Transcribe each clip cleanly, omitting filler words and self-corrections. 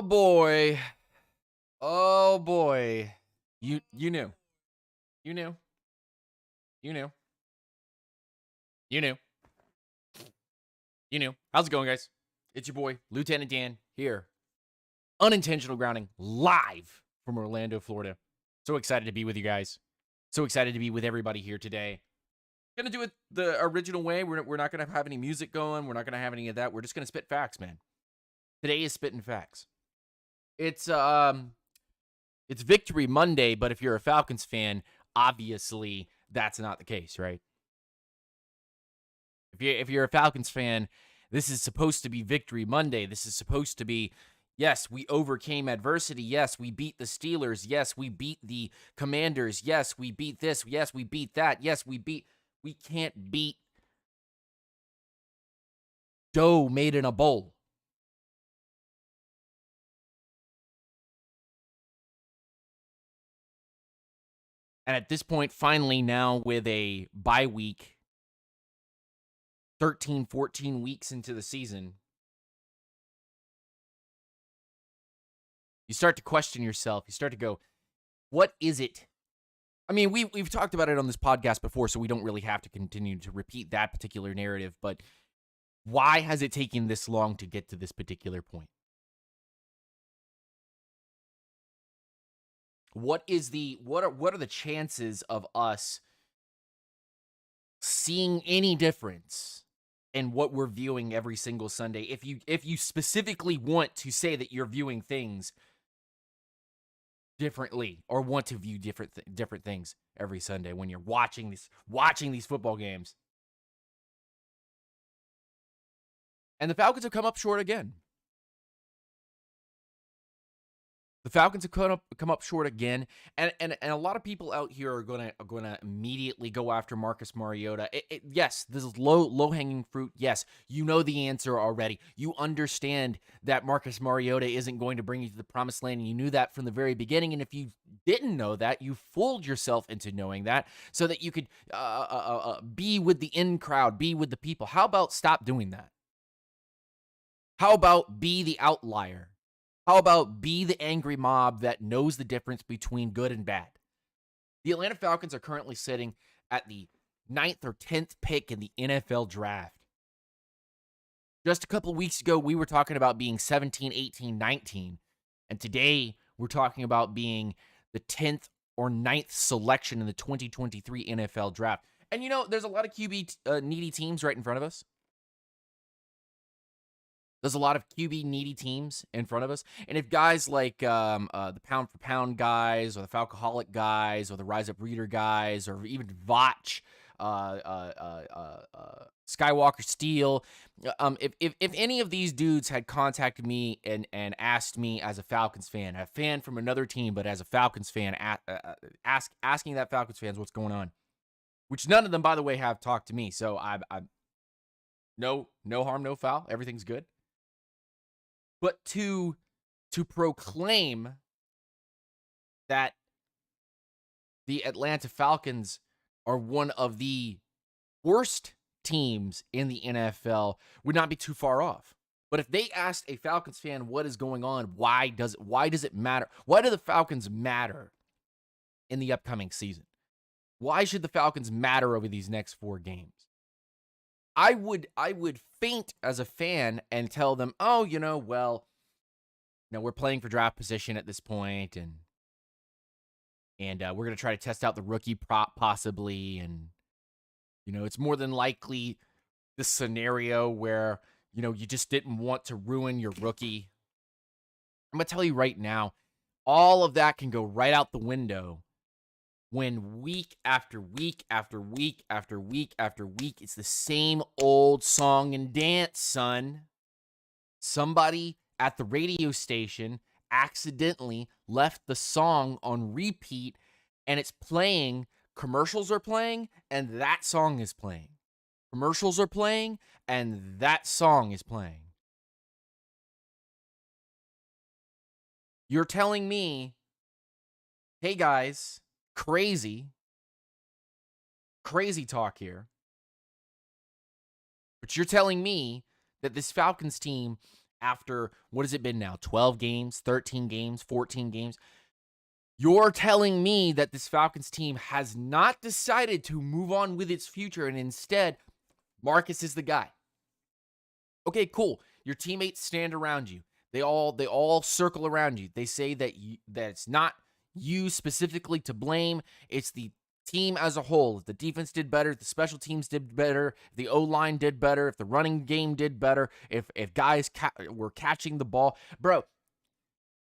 Oh boy. Oh boy. You knew. You knew. You knew. You knew. You knew. How's it going, guys? It's your boy, Lieutenant Dan, here. Unintentional grounding live from Orlando, Florida. So excited to be with you guys. So excited to be with everybody here today. Gonna do it the original way. We're not gonna have any music going. We're not gonna have any of that. We're just gonna spit facts, man. Today is spitting facts. It's Victory Monday, but if you're a Falcons fan, obviously that's not the case, right? If you're a Falcons fan, this is supposed to be Victory Monday. This is supposed to be, yes, we overcame adversity. Yes, we beat the Steelers. Yes, we beat the Commanders. Yes, we beat this. Yes, we beat that. Yes, we can't beat dough made in a bowl. And at this point, finally now with a bye week, 13, 14 weeks into the season, you start to question yourself. You start to go, what is it? I mean, we've talked about it on this podcast before, so we don't really have to continue to repeat that particular narrative, but why has it taken this long to get to this particular point? What are the chances of us seeing any difference in what we're viewing every single Sunday? If you specifically want to say that you're viewing things differently or want to view different things every Sunday when you're watching these football games. And the Falcons have come up short again. The Falcons have come up short again, and a lot of people out here are gonna immediately go after Marcus Mariota. Yes, this is low hanging fruit. Yes, you know the answer already. You understand that Marcus Mariota isn't going to bring you to the promised land, and you knew that from the very beginning. And if you didn't know that, you fooled yourself into knowing that, so that you could be with the in crowd, be with the people. How about stop doing that? How about be the outlier? How about be the angry mob that knows the difference between good and bad? The Atlanta Falcons are currently sitting at the 9th or 10th pick in the NFL draft. Just a couple weeks ago, we were talking about being 17, 18, 19. And today, we're talking about being the 10th or 9th selection in the 2023 NFL draft. And you know, there's a lot of QB needy teams right in front of us. There's a lot of QB needy teams in front of us. And if guys like the pound for pound guys or the Falcoholic guys or the Rise Up Reader guys or even Votch, Skywalker Steel, if any of these dudes had contacted me and asked me as a Falcons fan, a fan from another team, but as a Falcons fan, asking that Falcons fans what's going on, which none of them, by the way, have talked to me. So I no harm, no foul. Everything's good. But to proclaim that the Atlanta Falcons are one of the worst teams in the NFL would not be too far off. But if they asked a Falcons fan what is going on, why does it matter? Why do the Falcons matter in the upcoming season? Why should the Falcons matter over these next 4 games? I would faint as a fan and tell them, oh, we're playing for draft position at this point, and we're going to try to test out the rookie prop possibly, and it's more than likely the scenario where you just didn't want to ruin your rookie. I'm going to tell you right now, all of that can go right out the window when week after week after week after week after week, it's the same old song and dance, son. Somebody at the radio station accidentally left the song on repeat, and it's playing. Commercials are playing, and that song is playing. Commercials are playing, and that song is playing. You're telling me, hey guys, crazy talk here. But you're telling me that this Falcons team after, what has it been now? 12 games, 13 games, 14 games. You're telling me that this Falcons team has not decided to move on with its future, and instead, Marcus is the guy. Okay, cool. Your teammates stand around you. They all circle around you. They say that that it's not you specifically to blame. It's the team as a whole. If the defense did better, if the special teams did better, if the O-line did better, if the running game did better, if guys were catching the ball. Bro,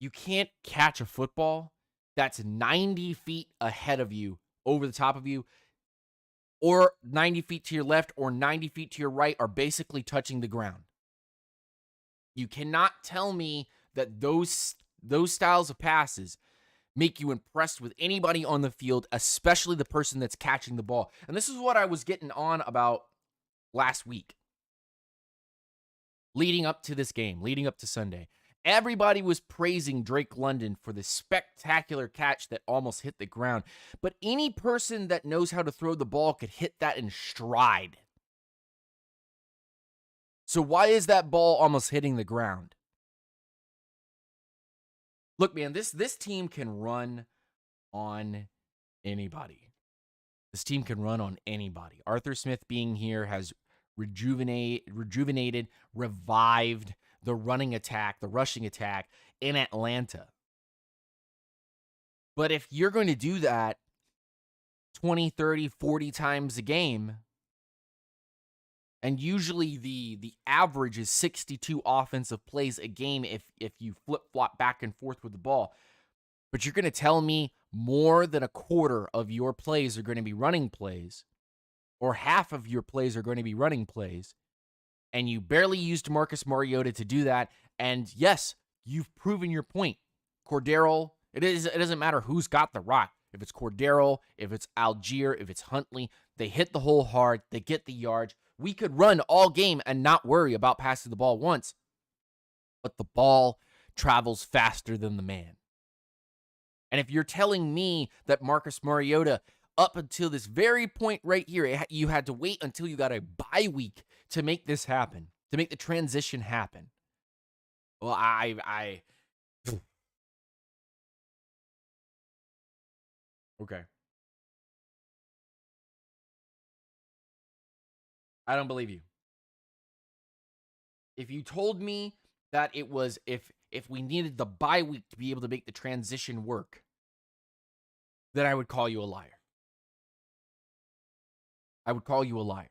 you can't catch a football that's 90 feet ahead of you, over the top of you, or 90 feet to your left or 90 feet to your right are basically touching the ground. You cannot tell me that those styles of passes make you impressed with anybody on the field, especially the person that's catching the ball. And this is what I was getting on about last week, leading up to this game, leading up to Sunday. Everybody was praising Drake London for the spectacular catch that almost hit the ground. But any person that knows how to throw the ball could hit that in stride. So why is that ball almost hitting the ground? Look, man, this team can run on anybody. This team can run on anybody. Arthur Smith being here has rejuvenated, revived the running attack, the rushing attack in Atlanta. But if you're going to do that 20, 30, 40 times a game, and usually the average is 62 offensive plays a game if you flip-flop back and forth with the ball, but you're going to tell me more than a quarter of your plays are going to be running plays, or half of your plays are going to be running plays, and you barely used Marcus Mariota to do that, and yes, you've proven your point. Cordero, it doesn't matter who's got the rock. If it's Cordero, if it's Algier, if it's Huntley, they hit the hole hard, they get the yards. We could run all game and not worry about passing the ball once, but the ball travels faster than the man. And if you're telling me that Marcus Mariota, up until this very point right here, you had to wait until you got a bye week to make this happen, to make the transition happen. Well, okay. I don't believe you. If you told me that it was if we needed the bye week to be able to make the transition work, then I would call you a liar. I would call you a liar.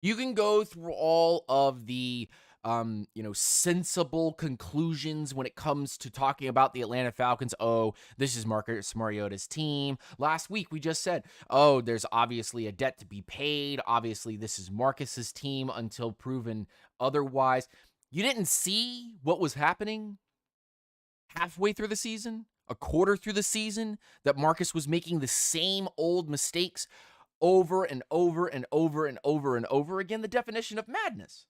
You can go through all of the sensible conclusions when it comes to talking about the Atlanta Falcons. Oh, this is Marcus Mariota's team. Last week we just said, oh, there's obviously a debt to be paid. Obviously, this is Marcus's team until proven otherwise. You didn't see what was happening halfway through the season, a quarter through the season, that Marcus was making the same old mistakes over and over and over and over and over again. The definition of madness.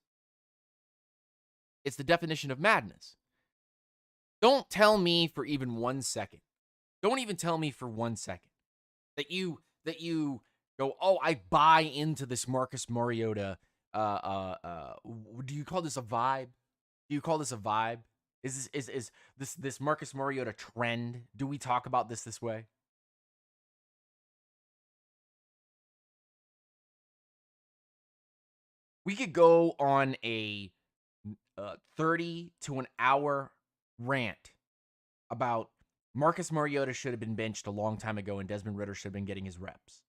It's the definition of madness. Don't tell me for even 1 second. Don't even tell me for 1 second that you go, oh, I buy into this Marcus Mariota. Do you call this a vibe? Do you call this a vibe? Is this Marcus Mariota trend? Do we talk about this way? We could go on a 30 to an hour rant about Marcus Mariota should have been benched a long time ago and Desmond Ridder should have been getting his reps.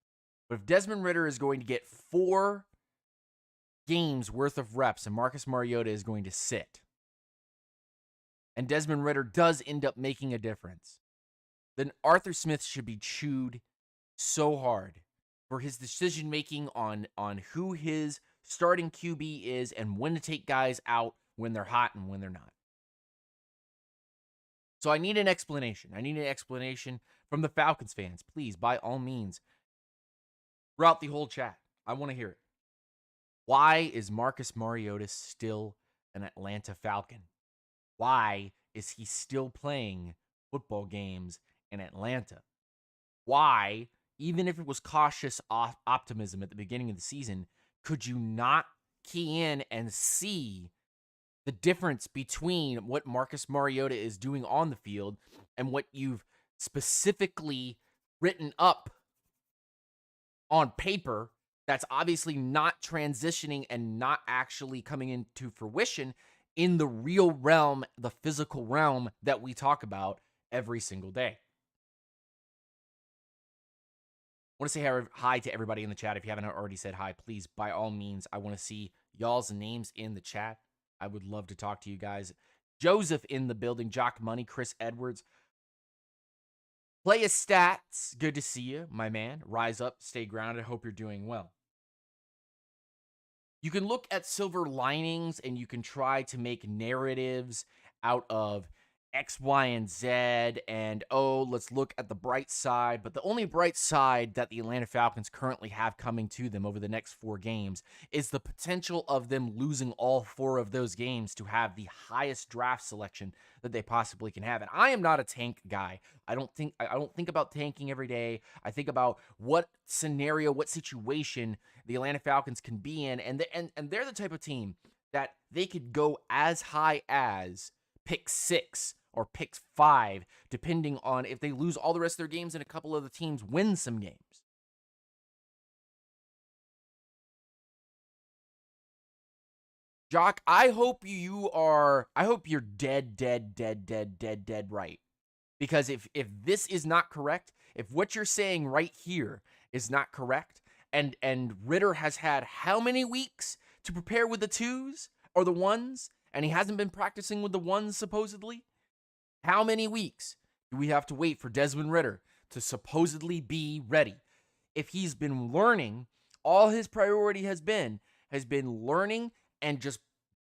But if Desmond Ridder is going to get 4 games worth of reps and Marcus Mariota is going to sit, and Desmond Ridder does end up making a difference, then Arthur Smith should be chewed so hard for his decision-making on who his starting QB is and when to take guys out when they're hot and when they're not. So I need an explanation. I need an explanation from the Falcons fans. Please, by all means, throughout the whole chat. I want to hear it. Why is Marcus Mariota still an Atlanta Falcon? Why is he still playing football games in Atlanta? Why, even if it was cautious optimism at the beginning of the season, could you not key in and see the difference between what Marcus Mariota is doing on the field and what you've specifically written up on paper that's obviously not transitioning and not actually coming into fruition in the real realm, the physical realm that we talk about every single day. I want to say hi to everybody in the chat. If you haven't already said hi, please, by all means, I want to see y'all's names in the chat. I would love to talk to you guys. Joseph in the building, Jock Money, Chris Edwards. Play a stats. Good to see you, my man. Rise up, stay grounded. Hope you're doing well. You can look at silver linings and you can try to make narratives out of X, Y, and Z, and oh, let's look at the bright side. But the only bright side that the Atlanta Falcons currently have coming to them over the next 4 games is the potential of them losing all 4 of those games to have the highest draft selection that they possibly can have. And I am not a tank guy. I don't think about tanking every day. I think about what scenario, what situation the Atlanta Falcons can be in, and they're the type of team that they could go as high as pick 6 or pick 5, depending on if they lose all the rest of their games and a couple of the teams win some games. Jock, I hope you're dead right. Because if this is not correct, if what you're saying right here is not correct, and Ritter has had how many weeks to prepare with the 2s or the 1s, and he hasn't been practicing with the 1s supposedly? How many weeks do we have to wait for Desmond Ritter to supposedly be ready? If he's been learning, all his priority has been learning and just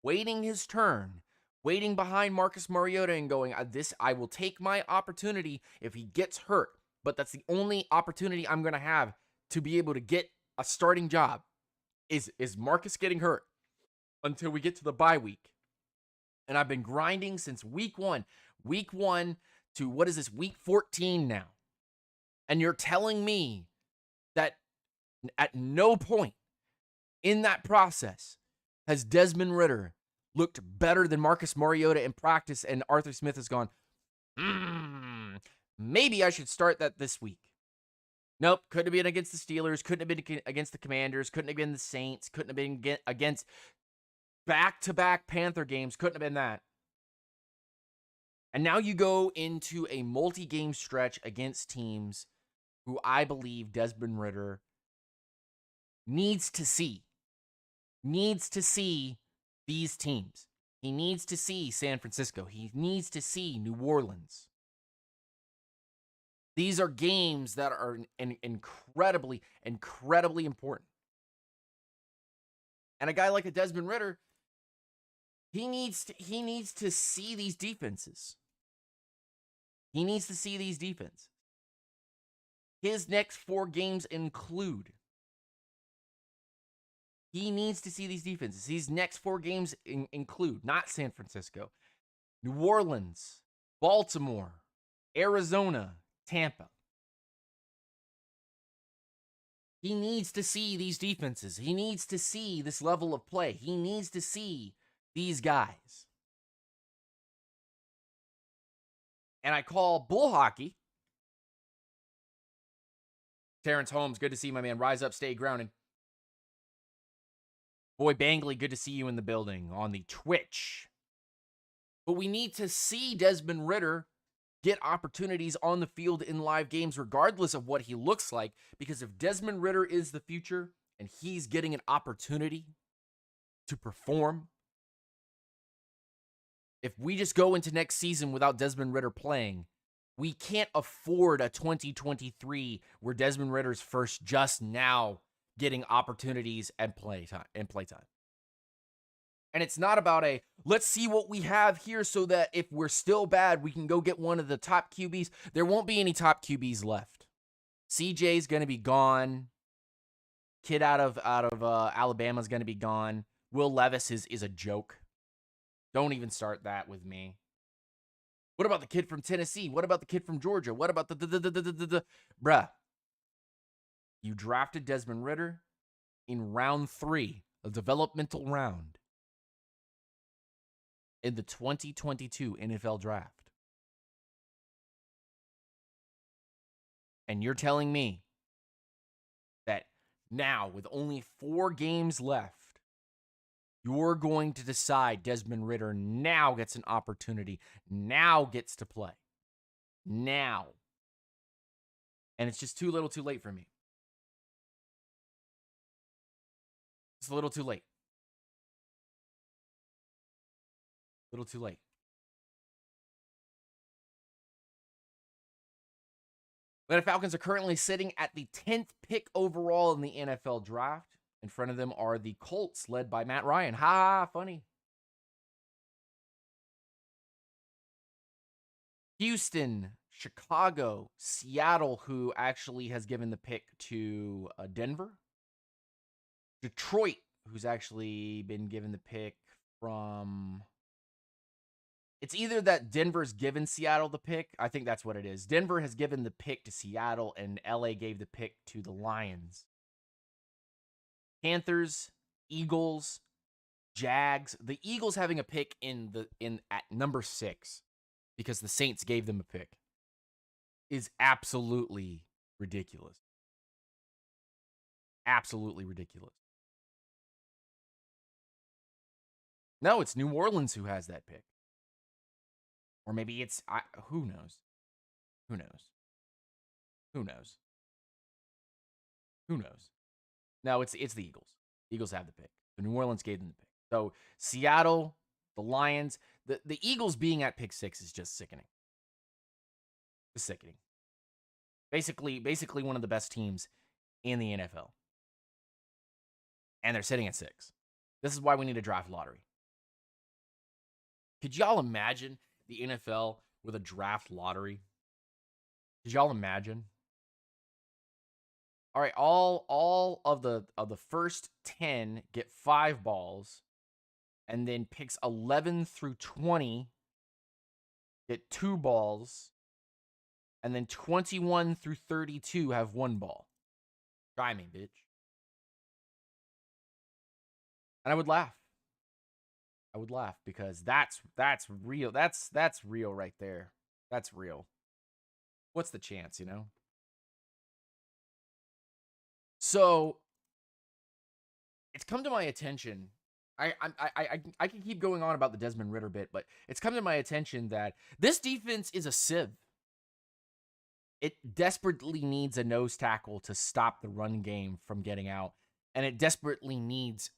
waiting his turn, waiting behind Marcus Mariota and going, I will take my opportunity if he gets hurt, but that's the only opportunity I'm going to have to be able to get a starting job is Marcus getting hurt until we get to the bye week. And I've been grinding since week 1 to what is this, week 14 now. And you're telling me that at no point in that process has Desmond Ritter looked better than Marcus Mariota in practice, and Arthur Smith has gone, maybe I should start that this week. Nope, couldn't have been against the Steelers, couldn't have been against the Commanders, couldn't have been the Saints, couldn't have been against back-to-back Panther games, couldn't have been that. And now you go into a multi-game stretch against teams who I believe Desmond Ritter needs to see these teams. He needs to see San Francisco. He needs to see New Orleans. These are games that are incredibly important. And a guy like a Desmond Ritter, he needs to see these defenses. He needs to see these defenses. His next 4 games include. He needs to see these defenses. These next 4 games include not San Francisco, New Orleans, Baltimore, Arizona, Tampa. He needs to see these defenses. He needs to see this level of play. He needs to see these guys. And I call bull hockey. Terrence Holmes, good to see you, my man. Rise up, stay grounded. Boy, Bangley, good to see you in the building on the Twitch. But we need to see Desmond Ritter get opportunities on the field in live games, regardless of what he looks like. Because if Desmond Ritter is the future and he's getting an opportunity to perform, if we just go into next season without Desmond Ritter playing, we can't afford a 2023 where Desmond Ritter's first just now getting opportunities and playtime. And it's not about let's see what we have here so that if we're still bad, we can go get one of the top QBs. There won't be any top QBs left. CJ's going to be gone. Kid out of Alabama's going to be gone. Will Levis is a joke. Don't even start that with me. What about the kid from Tennessee? What about the kid from Georgia? What about the bruh? You drafted Desmond Ritter in round 3, a developmental round. in the 2022 NFL Draft. And you're telling me that now, with only 4 games left, you're going to decide Desmond Ridder now gets an opportunity, now gets to play, now. And it's just too little too late for me. It's a little too late. A little too late. The Falcons are currently sitting at the 10th pick overall in the NFL Draft. In front of them are the Colts, led by Matt Ryan. Ha, funny. Houston, Chicago, Seattle, who actually has given the pick to Denver. Detroit, who's actually been given the pick from... It's either that Denver's given Seattle the pick. I think that's what it is. Denver has given the pick to Seattle, and LA gave the pick to the Lions. Panthers, Eagles, Jags. The Eagles having a pick at number 6 because the Saints gave them a pick is absolutely ridiculous. Absolutely ridiculous. No, it's New Orleans who has that pick. Or maybe it's who knows? Who knows? Who knows? Who knows? No, it's the Eagles. Eagles have the pick. The New Orleans gave them the pick. So Seattle, the Lions, the Eagles being at pick 6 is just sickening. It's sickening. Basically one of the best teams in the NFL. And they're sitting at 6. This is why we need a draft lottery. Could y'all imagine the NFL with a draft lottery? Could y'all imagine? All right, all of the first 10 get 5 balls, and then picks 11 through 20 get 2 balls, and then 21 through 32 have 1 ball. Try me, bitch. And I would laugh. I would laugh because that's real. That's real right there. That's real. What's the chance, you know? So it's come to my attention. I can keep going on about the Desmond Ridder bit, but it's come to my attention that this defense is a sieve. It desperately needs a nose tackle to stop the run game from getting out, and it desperately needs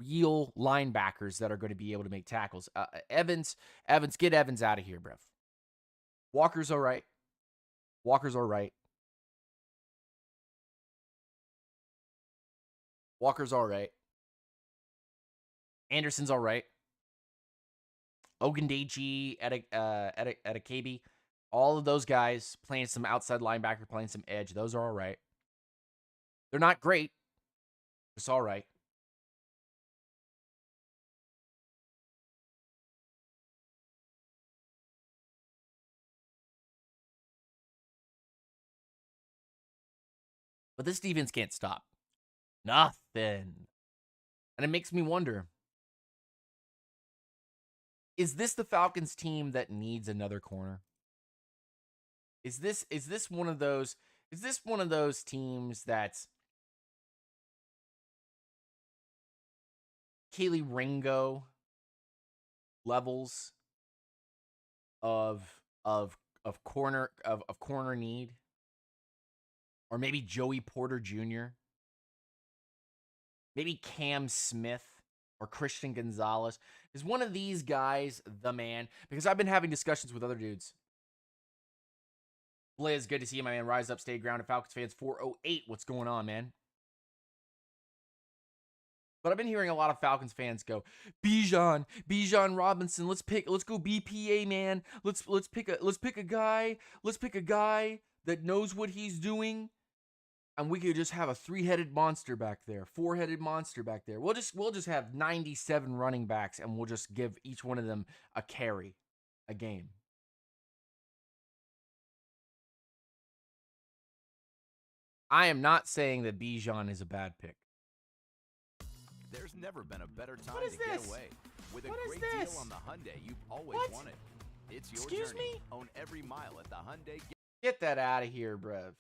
real linebackers that are going to be able to make tackles. Evans, get Evans out of here, bruv. Walker's all right. Walker's all right. Walker's all right. Anderson's all right. Ogundeji, Edekabi, all of those guys playing some outside linebacker, playing some edge. Those are all right. They're not great. It's all right. But this defense can't stop. Nothing. And it makes me wonder, is this the Falcons team that needs another corner? Is this one of those teams that's Keely Ringo levels of corner need? Or maybe Joey Porter Jr.? Maybe Cam Smith or Christian Gonzalez. Is one of these guys the man? Because I've been having discussions with other dudes. Blizz, good to see you, my man. Rise up, stay grounded. Falcons fans 408. What's going on, man? But I've been hearing a lot of Falcons fans go, Bijan Robinson. Let's go BPA, man. Let's pick a guy that knows what he's doing. And we could just have a 3-headed monster back there, 4-headed monster back there. We'll just have 97 running backs, and we'll just give each one of them a carry a game. I am not saying that Bijan is a bad pick. There's never been a better time What is to get this? away. With a What is great this? deal on the Hyundai you've always What? wanted. It's your Excuse journey. me? Own every mile at the Hyundai. Get that out of here, bruv.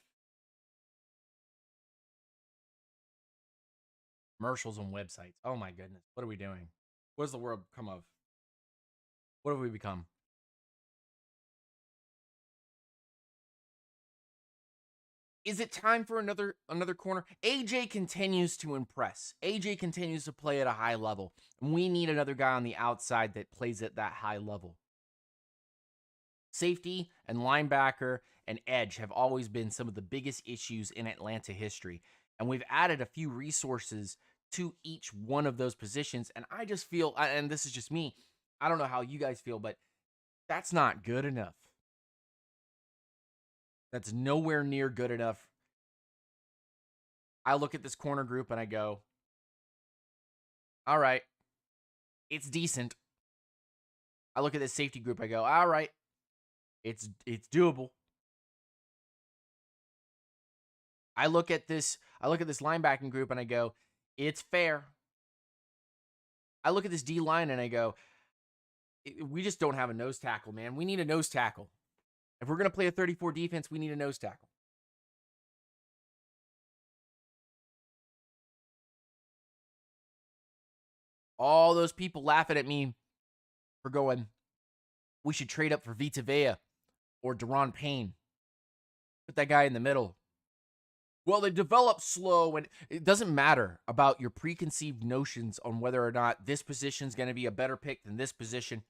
Commercials on websites. Oh my goodness. What are we doing? What does the world come of? What have we become? Is it time for another corner? AJ continues to impress. AJ continues to play at a high level. And we need another guy on the outside that plays at that high level. Safety and linebacker and edge have always been some of the biggest issues in Atlanta history. And we've added a few resources to each one of those positions. And I just feel, and this is just me, I don't know how you guys feel, but that's not good enough. That's nowhere near good enough. I look at this corner group and I go, all right, it's decent. I look at this safety group, I go, all right, it's doable. I look at this linebacking group and I go, it's fair. I look at this D line and I go, we just don't have a nose tackle, man. We need a nose tackle. If we're going to play a 34 defense, we need a nose tackle. All those people laughing at me for going, we should trade up for Vita Vea or Deron Payne. Put that guy in the middle. Well, they develop slow, and it doesn't matter about your preconceived notions on whether or not this position is going to be a better pick than this position.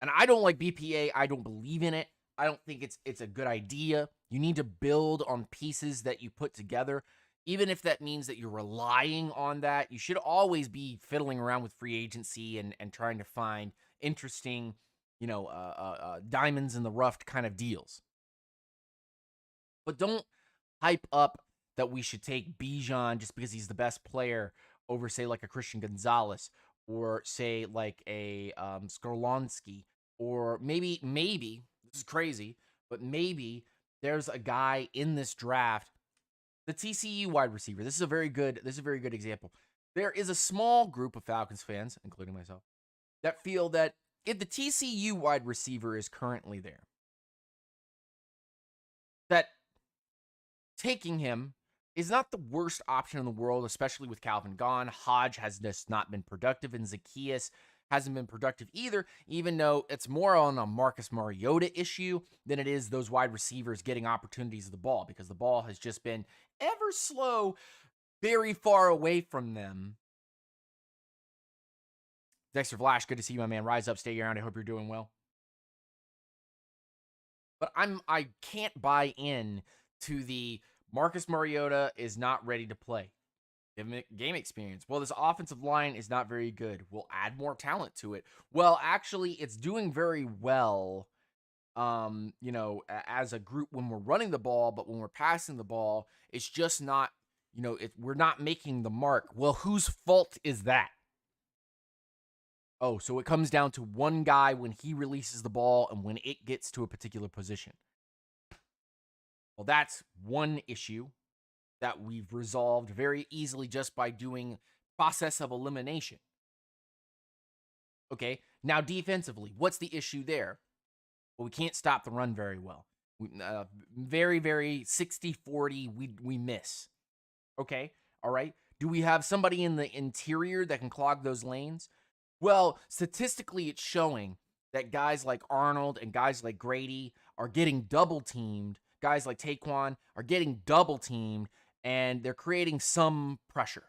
And I don't like BPA. I don't believe in it. I don't think it's a good idea. You need to build on pieces that you put together. Even if that means that you're relying on that, you should always be fiddling around with free agency and trying to find interesting, diamonds in the rough kind of deals. But don't hype up that we should take Bijan just because he's the best player over, say, like a Christian Gonzalez or, say, like a Skorlonsky, or maybe, this is crazy, but maybe there's a guy in this draft, the TCU wide receiver. This is a very good example. There is a small group of Falcons fans, including myself, that feel that if the TCU wide receiver is currently there, that taking him is not the worst option in the world, especially with Calvin gone. Hodge has just not been productive, and Zacchaeus hasn't been productive either, even though it's more on a Marcus Mariota issue than it is those wide receivers getting opportunities of the ball, because the ball has just been ever slow, very far away from them. Dexter Vlash, good to see you, my man. Rise up, stay around. I hope you're doing well. But I can't buy in to the Marcus Mariota is not ready to play. Give him game experience. Well, this offensive line is not very good. We'll add more talent to it. Well, actually, it's doing very well, as a group when we're running the ball, but when we're passing the ball, it's just not, we're not making the mark. Well, whose fault is that? Oh, so it comes down to one guy when he releases the ball and when it gets to a particular position. Well, that's one issue that we've resolved very easily just by doing process of elimination. Okay, now defensively, what's the issue there? Well, we can't stop the run very well. Very, very 60-40, we miss. Okay, all right. Do we have somebody in the interior that can clog those lanes? Well, statistically, it's showing that guys like Arnold and guys like Grady are getting double teamed. Guys like Taquan are getting double teamed, and they're creating some pressure.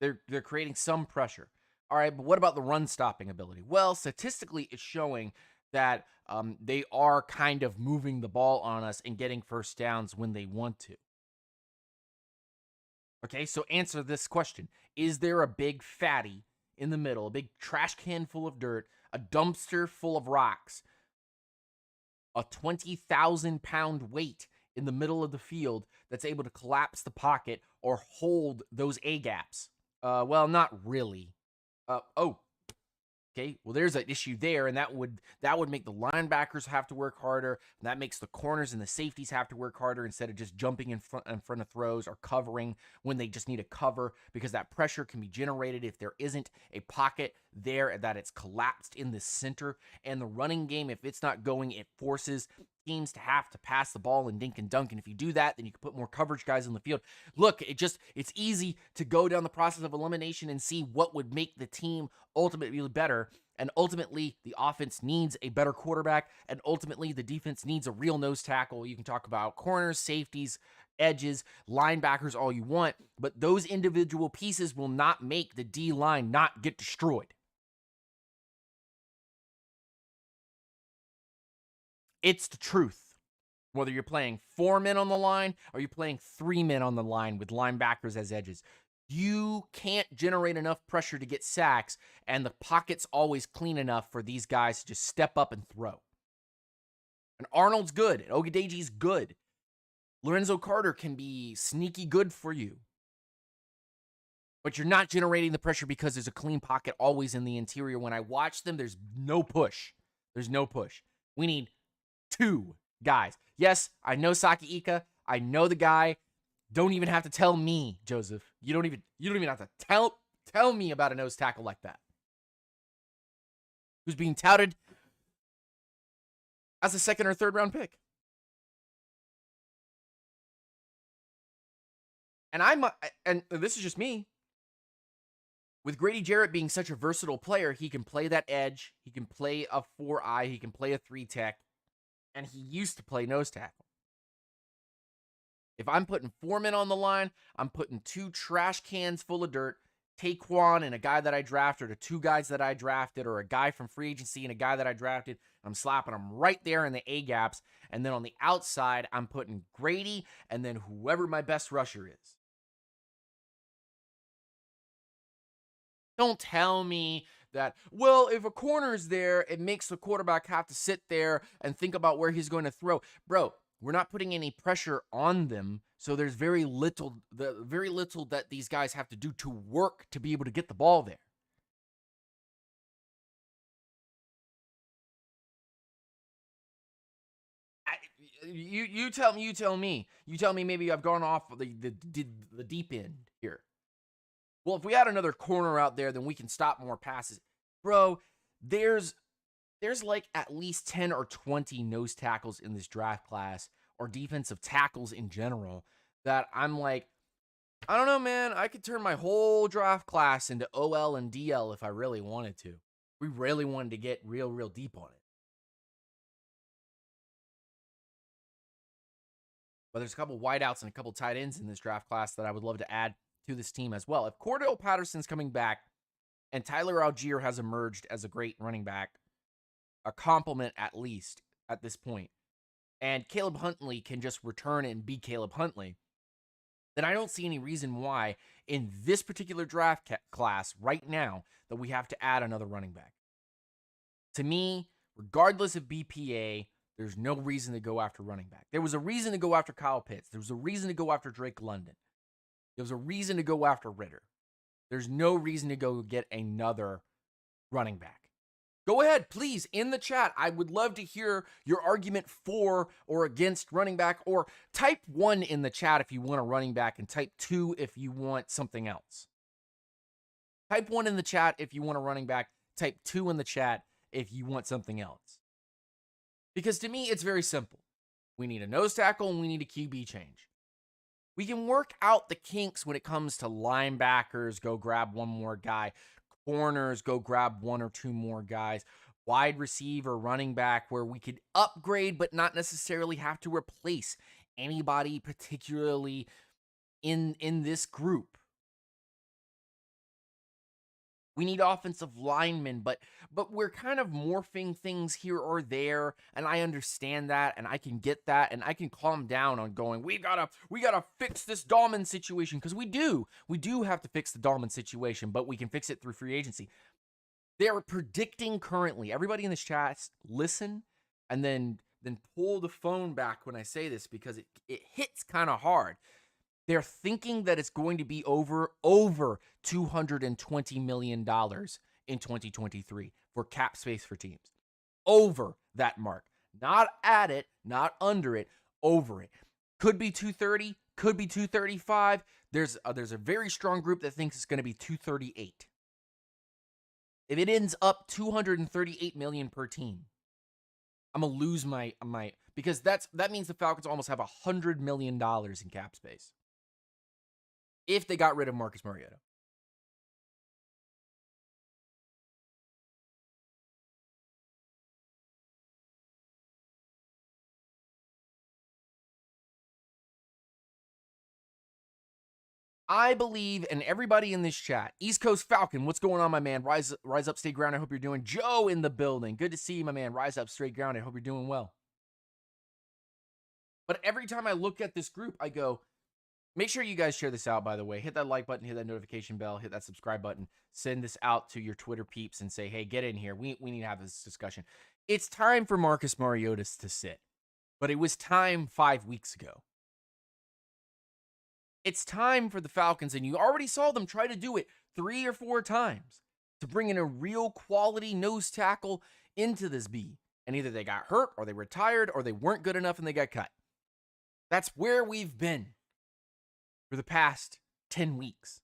They're creating some pressure. All right, but what about the run stopping ability? Well, statistically, it's showing that they are kind of moving the ball on us and getting first downs when they want to. Okay, so answer this question. Is there a big fatty in the middle, a big trash can full of dirt, a dumpster full of rocks, a 20,000-pound weight in the middle of the field that's able to collapse the pocket or hold those A-gaps? Well, not really. Okay, well, there's an issue there, and that would make the linebackers have to work harder, and that makes the corners and the safeties have to work harder instead of just jumping in front of throws or covering when they just need a cover, because that pressure can be generated if there isn't a pocket there that it's collapsed in the center. And the running game, if it's not going, it forces teams to have to pass the ball and dink and dunk. And if you do that, then you can put more coverage guys on the field. Look, it's easy to go down the process of elimination and see what would make the team ultimately better. And ultimately, the offense needs a better quarterback. And ultimately, the defense needs a real nose tackle. You can talk about corners, safeties, edges, linebackers, all you want. But those individual pieces will not make the D line not get destroyed. It's the truth. Whether you're playing 4 men on the line or you're playing 3 men on the line with linebackers as edges, you can't generate enough pressure to get sacks, and the pocket's always clean enough for these guys to just step up and throw. And Arnold's good, and Ogadeji's good. Lorenzo Carter can be sneaky good for you. But you're not generating the pressure because there's a clean pocket always in the interior. When I watch them, there's no push. There's no push. We need 2 guys. Yes, I know Saki Ika. I know the guy. Don't even have to tell me, Joseph. You don't even have to tell me about a nose tackle like that, who's being touted as a 2nd or 3rd round pick. And this is just me. With Grady Jarrett being such a versatile player, he can play that edge, he can play a 4-eye, he can play a 3-tech, and he used to play nose tackle. If I'm putting 4 men on the line, I'm putting 2 trash cans full of dirt, Taquan and a guy that I drafted, or 2 guys that I drafted, or a guy from free agency and a guy that I drafted. I'm slapping them right there in the A-gaps. And then on the outside, I'm putting Grady and then whoever my best rusher is. Don't tell me that, well, if a corner's there, it makes the quarterback have to sit there and think about where he's going to throw. Bro, we're not putting any pressure on them, so there's very little that these guys have to do to work to be able to get the ball there. You tell me. You tell me maybe I've gone off the deep end here. Well, if we had another corner out there, then we can stop more passes. Bro, there's like at least 10 or 20 nose tackles in this draft class, or defensive tackles in general, that I'm like, I don't know, man. I could turn my whole draft class into OL and DL if I really wanted to. We really wanted to get real deep on it. But there's a couple wideouts and a couple tight ends in this draft class that I would love to add to this team as well. If Cordell Patterson's coming back and Tyler Algier has emerged as a great running back, a compliment at least at this point, and Caleb Huntley can just return and be Caleb Huntley, then I don't see any reason why in this particular draft class right now that we have to add another running back. To me, regardless of BPA, there's no reason to go after running back. There was a reason to go after Kyle Pitts. There was a reason to go after Drake London. There was a reason to go after Ritter. There's no reason to go get another running back. Go ahead, please, in the chat. I would love to hear your argument for or against running back, or type 1 in the chat if you want a running back and type 2 if you want something else. Type 1 in the chat if you want a running back. Type 2 in the chat if you want something else. Because to me, it's very simple. We need a nose tackle and we need a QB change. We can work out the kinks when it comes to linebackers, go grab one more guy. Corners, go grab 1 or 2 more guys. Wide receiver, running back, where we could upgrade but not necessarily have to replace anybody particularly in this group. We need offensive linemen, but we're kind of morphing things here or there, and I understand that, and I can get that, and I can calm down on going, we gotta fix this Dahlman situation, because we do have to fix the Dahlman situation, but we can fix it through free agency. They're predicting currently, everybody in this chat, listen, and then pull the phone back when I say this, because it hits kind of hard. They're thinking that it's going to be over $220 million in 2023. for cap space for teams. Over that mark. Not at it, not under it, over it. Could be 230, could be 235. There's a very strong group that thinks it's going to be 238. If it ends up 238 million per team, I'm gonna lose my because that means the Falcons almost have $100 million in cap space if they got rid of Marcus Mariota. I believe, and everybody in this chat, East Coast Falcon, what's going on, my man? Rise up, stay grounded. I hope you're doing. Joe in the building. Good to see you, my man. Rise up, straight grounded. I hope you're doing well. But every time I look at this group, I go, make sure you guys share this out, by the way. Hit that like button, hit that notification bell, hit that subscribe button. Send this out to your Twitter peeps and say, hey, get in here. We need to have this discussion. It's time for Marcus Mariota to sit. But it was time 5 weeks ago. It's time for the Falcons, and you already saw them try to do it 3 or 4 times to bring in a real quality nose tackle into this B. And either they got hurt, or they retired, or they weren't good enough and they got cut. That's where we've been for the past 10 weeks.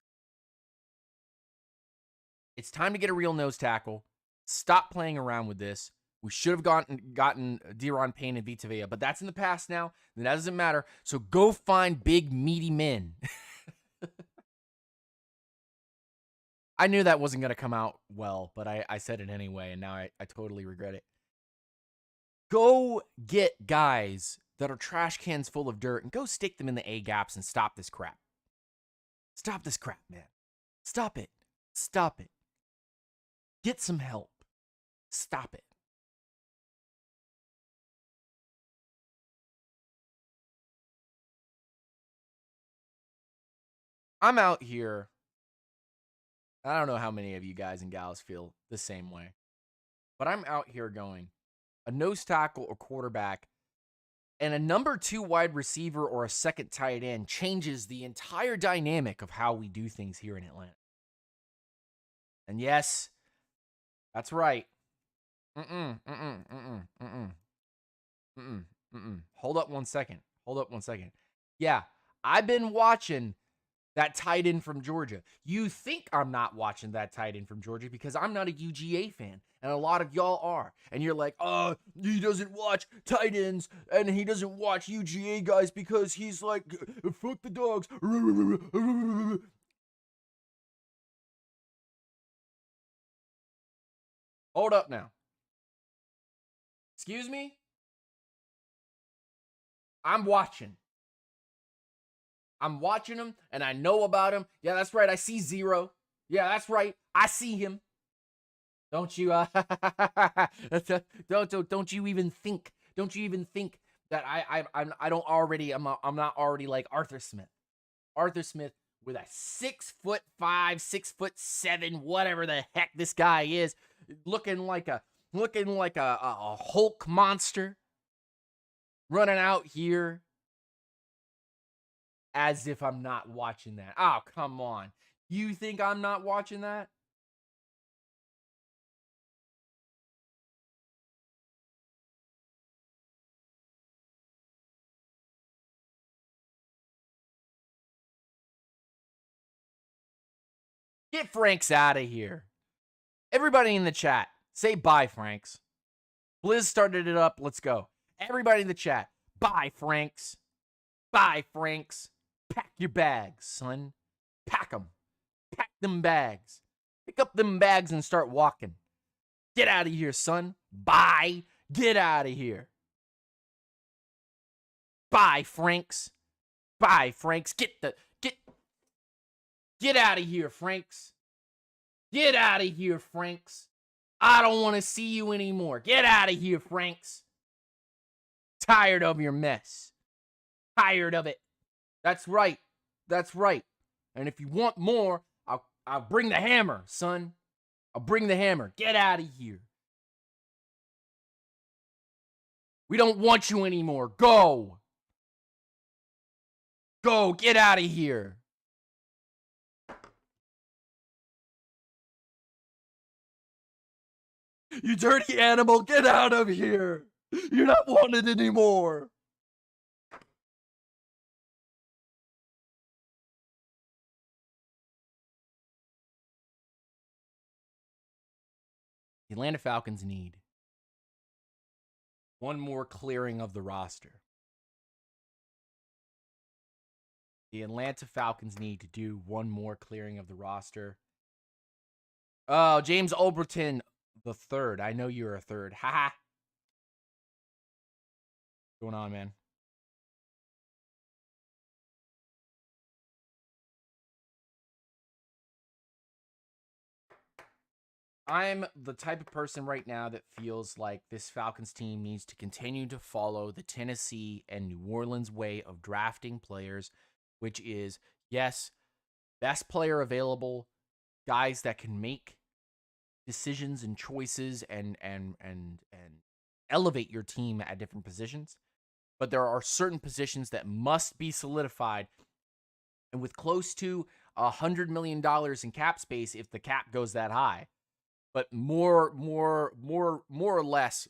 It's time to get a real nose tackle. Stop playing around with this. We should have gotten Deron Payne and Vita Vea, but that's in the past now. And that doesn't matter. So go find big, meaty men. I knew that wasn't going to come out well, but I said it anyway, and now I totally regret it. Go get guys that are trash cans full of dirt and go stick them in the A gaps and stop this crap. Stop this crap, man. Stop it. Stop it. Get some help. Stop it. I'm out here. I don't know how many of you guys and gals feel the same way, but I'm out here going a nose tackle or quarterback and a number 2 wide receiver or a second tight end changes the entire dynamic of how we do things here in Atlanta. And yes, that's right. Hold up 1 second. Yeah, I've been watching that tight end from Georgia. You think I'm not watching that tight end from Georgia because I'm not a UGA fan, and a lot of y'all are. And you're like, oh, he doesn't watch tight ends, and he doesn't watch UGA guys because he's like, fuck the dogs. Hold up now. Excuse me? I'm watching him, and I know about him. Yeah, that's right. I see Zero. Yeah, that's right. I see him. Don't you? Don't you even think? Don't you even think that I'm not already like Arthur Smith? Arthur Smith with a 6'5", 6'7", whatever the heck this guy is, looking like a Hulk monster, running out here. As if I'm not watching that. Oh, come on. You think I'm not watching that? Get Franks out of here. Everybody in the chat, say bye, Franks. Blizz started it up. Let's go. Everybody in the chat, bye, Franks. Bye, Franks. Pack your bags, son. Pack them. Pack them bags. Pick up them bags and start walking. Get out of here, son. Bye. Get out of here. Bye, Franks. Bye, Franks. Get out of here, Franks. Get out of here, Franks. I don't want to see you anymore. Get out of here, Franks. Tired of your mess. Tired of it. That's right. That's right. And if you want more, I'll bring the hammer, son. I'll bring the hammer. Get out of here. We don't want you anymore. Go. Go. Get out of here. You dirty animal, get out of here! You're not wanted anymore! The Atlanta Falcons need one more clearing of the roster. The Atlanta Falcons need to do one more clearing of the roster. Oh, James Overton the third. I know you're a third. Haha. What's going on, man? I'm the type of person right now that feels like this Falcons team needs to continue to follow the Tennessee and New Orleans way of drafting players, which is, yes, best player available, guys that can make decisions and choices and elevate your team at different positions. But there are certain positions that must be solidified. And with close to $100 million in cap space, if the cap goes that high, but more or less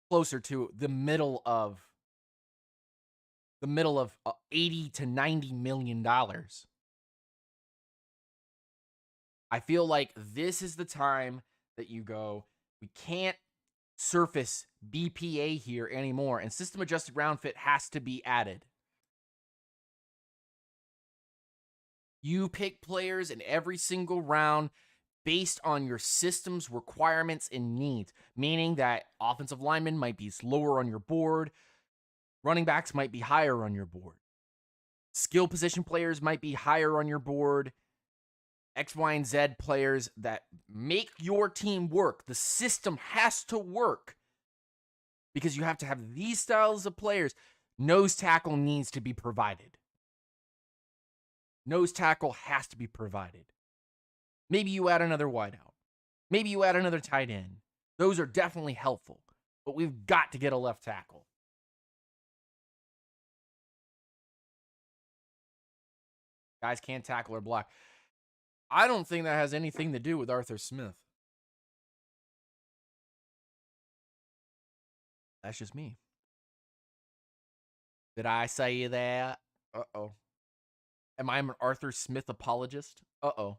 closer to the middle of 80 to 90 million dollars. I feel like this is the time that you go, we can't surface BPA here anymore, and system adjusted round fit has to be added. You pick players in every single round based on your system's requirements and needs, meaning that offensive linemen might be lower on your board, running backs might be higher on your board, skill position players might be higher on your board, X, Y, and Z players that make your team work. The system has to work because you have to have these styles of players. Nose tackle needs to be provided. Nose tackle has to be provided. Maybe you add another wideout. Maybe you add another tight end. Those are definitely helpful, but we've got to get a left tackle. Guys can't tackle or block. I don't think that has anything to do with Arthur Smith. That's just me. Did I say that? Uh-oh. Am I an Arthur Smith apologist? Uh-oh.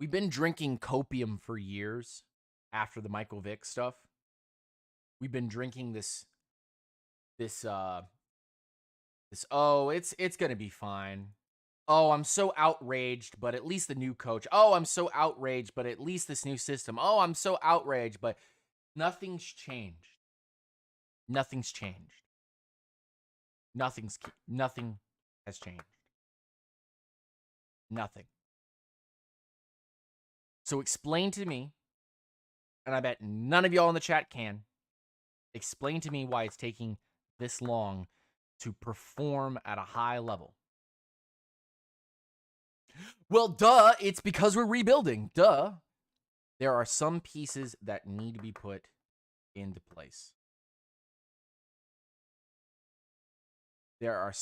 We've been drinking copium for years after the Michael Vick stuff. We've been drinking this, oh, it's gonna be fine. Oh, I'm so outraged, but at least the new coach. Oh, I'm so outraged, but at least this new system. Oh, I'm so outraged, but nothing's changed. Nothing's changed. Nothing has changed. Nothing. So explain to me, and I bet none of y'all in the chat can, explain to me why it's taking this long to perform at a high level. Well, duh, it's because we're rebuilding. Duh. There are some pieces that need to be put into place. There are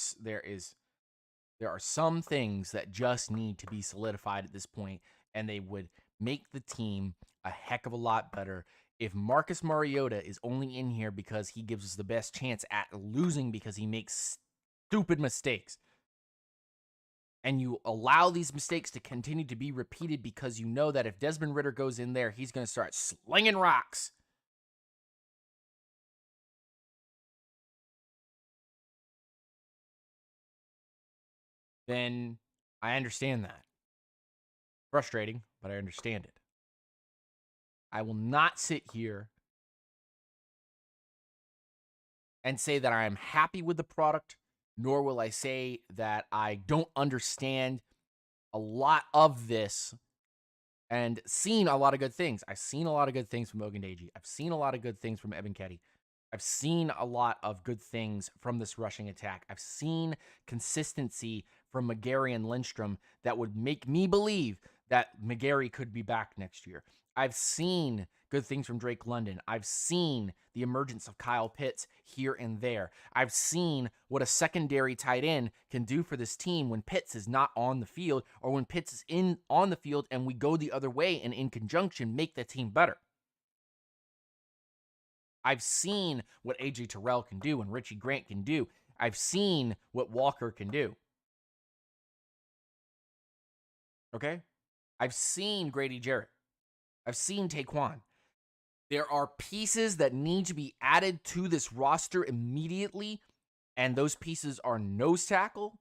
some things that just need to be solidified at this point, and they would make the team a heck of a lot better if Marcus Mariota is only in here because he gives us the best chance at losing because he makes stupid mistakes. And you allow these mistakes to continue to be repeated because you know that if Desmond Ridder goes in there, he's going to start slinging rocks. Then I understand that. Frustrating, but I understand it. I will not sit here and say that I am happy with the product, nor will I say that I don't understand a lot of this and seen a lot of good things. I've seen a lot of good things from Ogundeji. I've seen a lot of good things from Evan Ketty. I've seen a lot of good things from this rushing attack. I've seen consistency from McGarry and Lindstrom that would make me believe that McGarry could be back next year. I've seen good things from Drake London. I've seen the emergence of Kyle Pitts here and there. I've seen what a secondary tight end can do for this team when Pitts is not on the field, or when Pitts is on the field and we go the other way and in conjunction make the team better. I've seen what A.J. Terrell can do and Richie Grant can do. I've seen what Walker can do. Okay? I've seen Grady Jarrett. I've seen Taquan. There are pieces that need to be added to this roster immediately, and those pieces are nose tackle,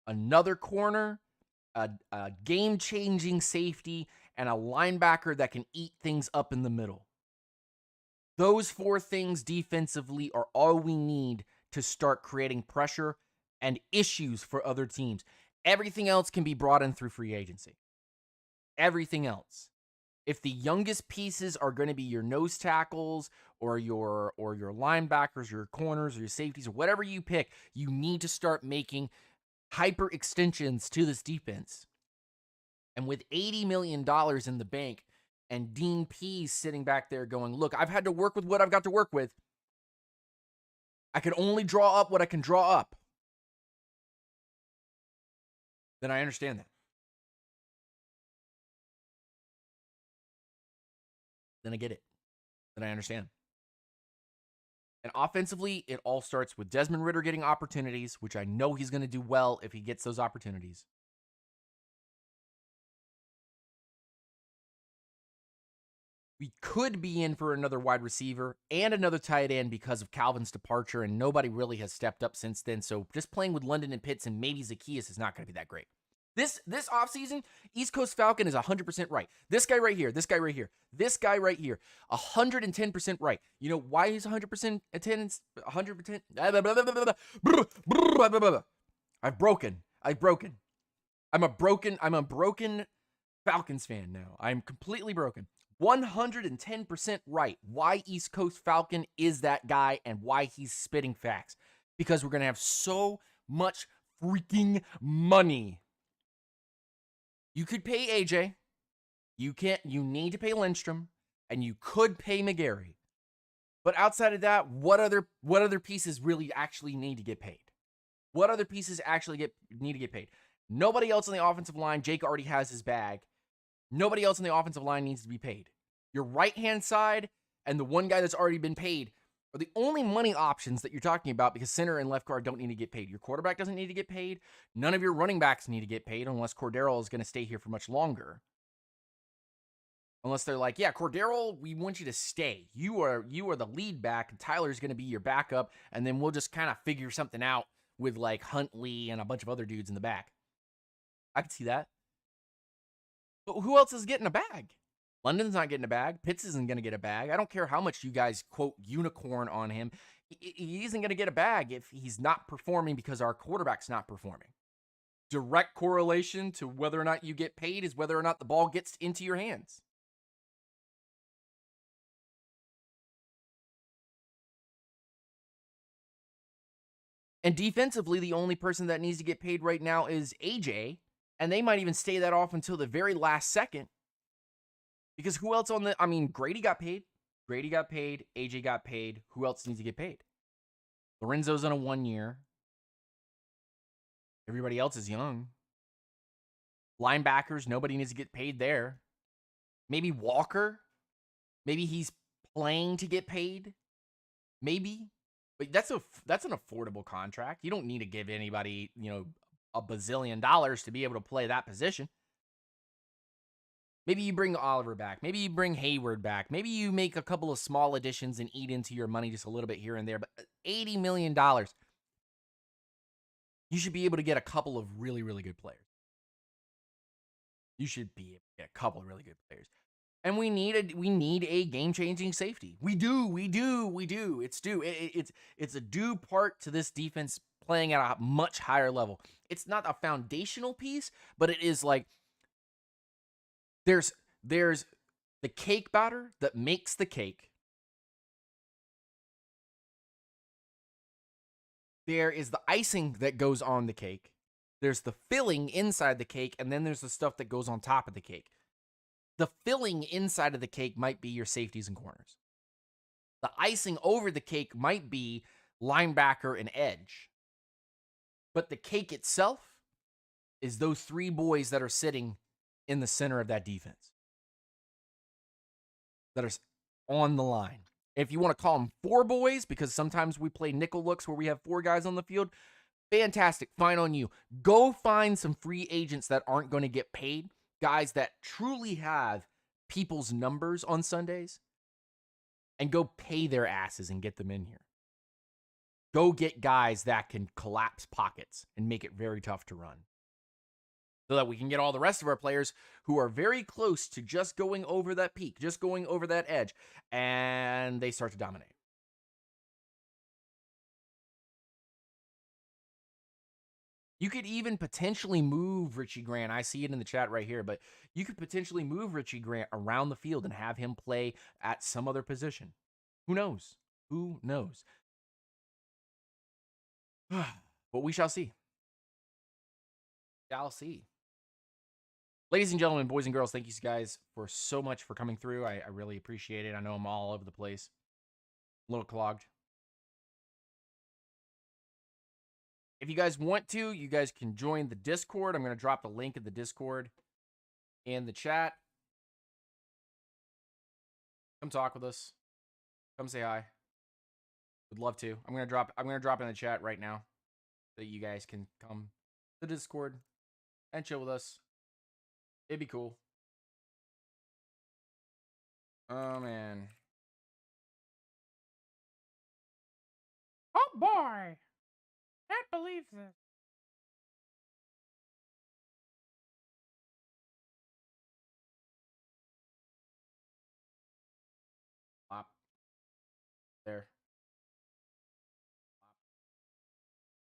another corner, a game-changing safety, and a linebacker that can eat things up in the middle. Those 4 things defensively are all we need to start creating pressure and issues for other teams. Everything else can be brought in through free agency. Everything else. If the youngest pieces are going to be your nose tackles or your linebackers, your corners, or your safeties, or whatever you pick, you need to start making hyper extensions to this defense. And with $80 million in the bank and Dean Pease sitting back there going, look, I've had to work with what I've got to work with. I can only draw up what I can draw up. Then I understand that. Then I get it. Then I understand. And offensively, it all starts with Desmond Ridder getting opportunities, which I know he's going to do well if he gets those opportunities. We could be in for another wide receiver and another tight end because of Calvin's departure, and nobody really has stepped up since then. So just playing with London and Pitts and maybe Zacchaeus is not going to be that great. This offseason, East Coast Falcon is 100% right. This guy right here, this guy right here, this guy right here, 110% right. You know why he's 100% attendance? 100%? I've broken. I'm a broken Falcons fan now. I'm completely broken. 110% right. Why East Coast Falcon is that guy and why he's spitting facts. Because we're going to have so much freaking money. You could pay AJ. You need to pay Lindstrom, and you could pay McGarry. But outside of that, what other pieces really actually need to get paid? What other pieces actually need to get paid? Nobody else on the offensive line. Jake already has his bag. Nobody else on the offensive line needs to be paid. Your right-hand side and the one guy that's already been paid are the only money options that you're talking about, because center and left guard don't need to get paid. Your quarterback doesn't need to get paid. None of your running backs need to get paid unless Cordero is going to stay here for much longer. Unless they're like, yeah, Cordero, we want you to stay. You are the lead back, and Tyler's going to be your backup, and then we'll just kind of figure something out with like Huntley and a bunch of other dudes in the back. I could see that. But who else is getting a bag? London's not getting a bag. Pitts isn't going to get a bag. I don't care how much you guys quote unicorn on him. He isn't going to get a bag if he's not performing because our quarterback's not performing. Direct correlation to whether or not you get paid is whether or not the ball gets into your hands. And defensively, the only person that needs to get paid right now is AJ. And they might even stay that off until the very last second. Because who else Grady got paid. AJ got paid. Who else needs to get paid? Lorenzo's on a 1 year. Everybody else is young. Linebackers, nobody needs to get paid there. Maybe Walker. Maybe he's playing to get paid. Maybe. But that's an affordable contract. You don't need to give anybody, a bazillion dollars to be able to play that position. Maybe you bring Oliver back. Maybe you bring Hayward back. Maybe you make a couple of small additions and eat into your money just a little bit here and there. But $80 million, you should be able to get a couple of really, really good players. You should be able to get a couple of really good players. And we need a game-changing safety. We do. It's due. It's a due part to this defense playing at a much higher level. It's not a foundational piece, but it is like there's the cake batter that makes the cake. There is the icing that goes on the cake. There's the filling inside the cake, and then there's the stuff that goes on top of the cake. The filling inside of the cake might be your safeties and corners. The icing over the cake might be linebacker and edge. But the cake itself is those three boys that are sitting in the center of that defense, that are on the line. If you want to call them four boys, because sometimes we play nickel looks where we have four guys on the field, fantastic. Fine on you. Go find some free agents that aren't going to get paid, guys that truly have people's numbers on Sundays, and go pay their asses and get them in here. Go get guys that can collapse pockets and make it very tough to run, so that we can get all the rest of our players who are very close to just going over that peak, just going over that edge, and they start to dominate. You could even potentially move Richie Grant. I see it in the chat right here, but you could potentially move Richie Grant around the field and have him play at some other position. Who knows? Who knows? But we shall see. Shall see. Ladies and gentlemen, boys and girls, thank you guys for so much for coming through. I really appreciate it. I know I'm all over the place. A little clogged. If you guys want to, you guys can join the Discord. I'm going to drop the link of the Discord in the chat. Come talk with us. Come say hi. Would love to. I'm going to drop it in the chat right now so that you guys can come to the Discord and chill with us. It'd be cool. Oh man. Oh boy! Can't believe this. Flop. There. Flop.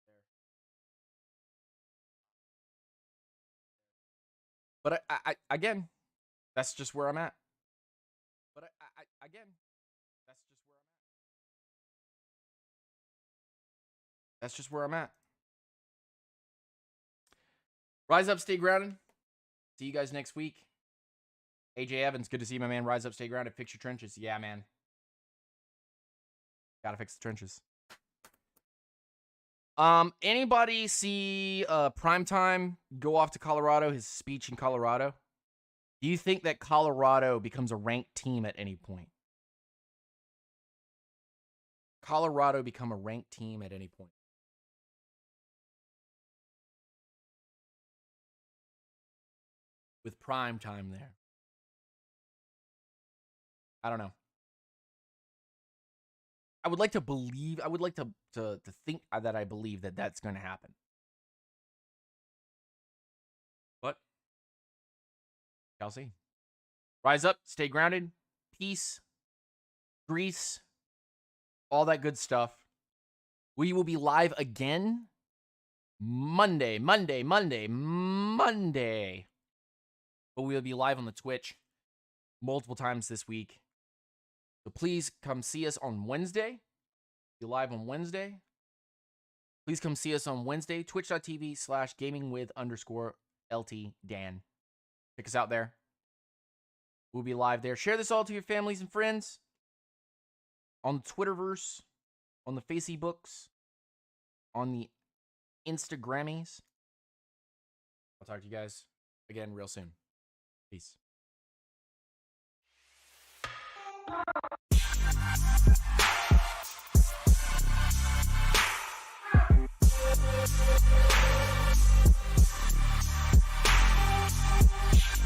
There. But I again, that's just where I'm at. But again, that's just where I'm at. That's just where I'm at. Rise up, stay grounded. See you guys next week. AJ Evans, good to see you, my man. Rise up, stay grounded. Fix your trenches. Yeah, man. Gotta fix the trenches. Anybody see Primetime go off to Colorado, his speech in Colorado? Do you think that Colorado becomes a ranked team at any point? Colorado become a ranked team at any point? With Primetime there. I don't know. I would like to believe, I would like to think that I believe that that's going to happen. But shall see. Rise up, stay grounded, peace, Greece, all that good stuff. We will be live again Monday. But we will be live on the Twitch multiple times this week. So please come see us on Wednesday. Be live on Wednesday. Please come see us on Wednesday. Twitch.tv/gamingwith_LTDan. Check us out there. We'll be live there. Share this all to your families and friends. On the Twitterverse. On the Facebooks. On the Instagrammies. I'll talk to you guys again real soon. Peace.